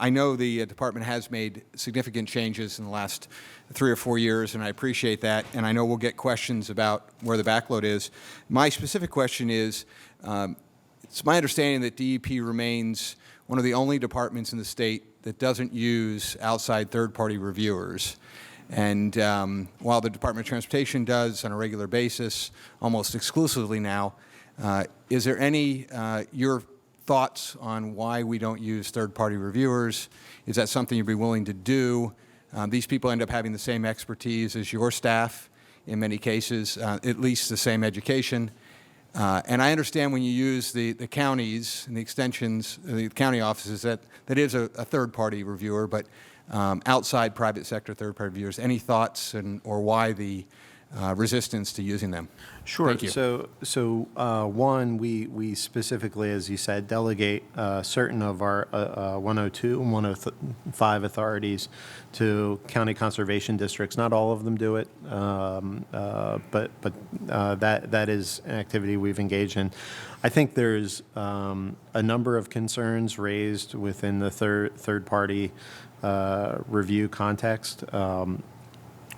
I know the department has made significant changes in the last 3 or 4 years, and I appreciate that. And I know we'll get questions about where the backload is. My specific question is, it's my understanding that DEP remains one of the only departments in the state that doesn't use outside third-party reviewers. And while the Department of Transportation does on a regular basis, almost exclusively now, is there any, your thoughts on why we don't use third-party reviewers? Is that something you'd be willing to do? These people end up having the same expertise as your staff in many cases, at least the same education. And I understand when you use the counties and the extensions, the county offices, that is a third-party reviewer, but outside private sector third-party reviewers, any thoughts or why the resistance to using them? Sure. Thank you. So one, we specifically, as you said, delegate certain of our 102 and 105 authorities to county conservation districts. Not all of them do it, but that is an activity we've engaged in. I think there's a number of concerns raised within the third-party review context.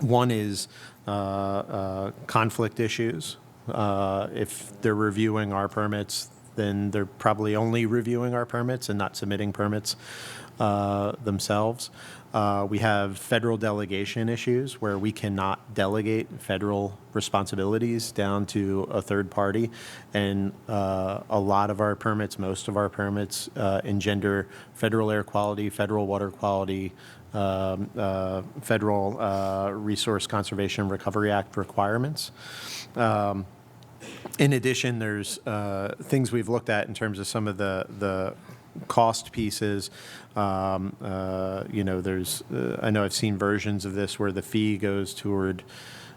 One is conflict issues. If they're reviewing our permits, then they're probably only reviewing our permits and not submitting permits themselves. We have federal delegation issues where we cannot delegate federal responsibilities down to a third party. And a lot of our permits, most of our permits, engender federal air quality, federal water quality, Federal Resource Conservation and Recovery Act requirements. In addition, there's things we've looked at in terms of some of the cost pieces. There's I know I've seen versions of this where the fee goes toward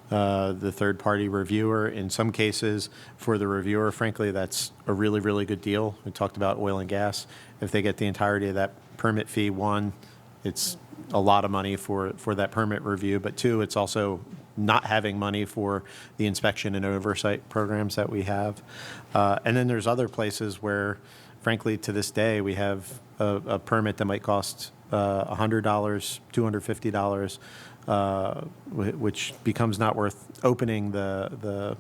the third-party reviewer. In some cases, for the reviewer, frankly, that's a really, really good deal. We talked about oil and gas. If they get the entirety of that permit fee, one, it's a lot of money for that permit review, but two, it's also not having money for the inspection and oversight programs that we have. And then there's other places where, frankly, to this day, we have a permit that might cost $100, $250, which becomes not worth opening the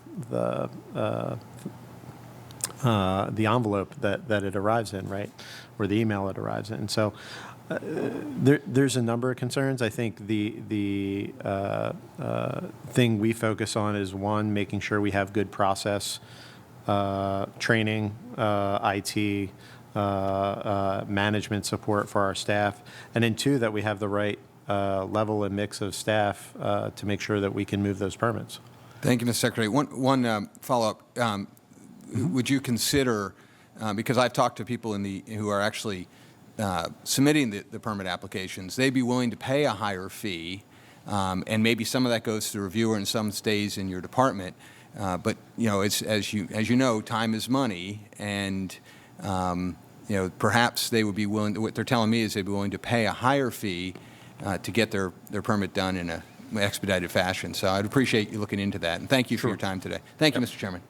envelope that it arrives in, right, or the email it arrives in. And so there's a number of concerns. I think the thing we focus on is, one, making sure we have good process, training, IT, management support for our staff, and then two, that we have the right level and mix of staff to make sure that we can move those permits. Thank you, Mr. Secretary. One follow-up. Would you consider, because I've talked to people who are actually submitting the permit applications, they'd be willing to pay a higher fee, and maybe some of that goes to the reviewer and some stays in your department. But as you know, time is money, and perhaps they would be willing. What they're telling me is they'd be willing to pay a higher fee to get their permit done in an expedited fashion. So I'd appreciate you looking into that, and thank you for your time today. Thank you, Mr. Chairman.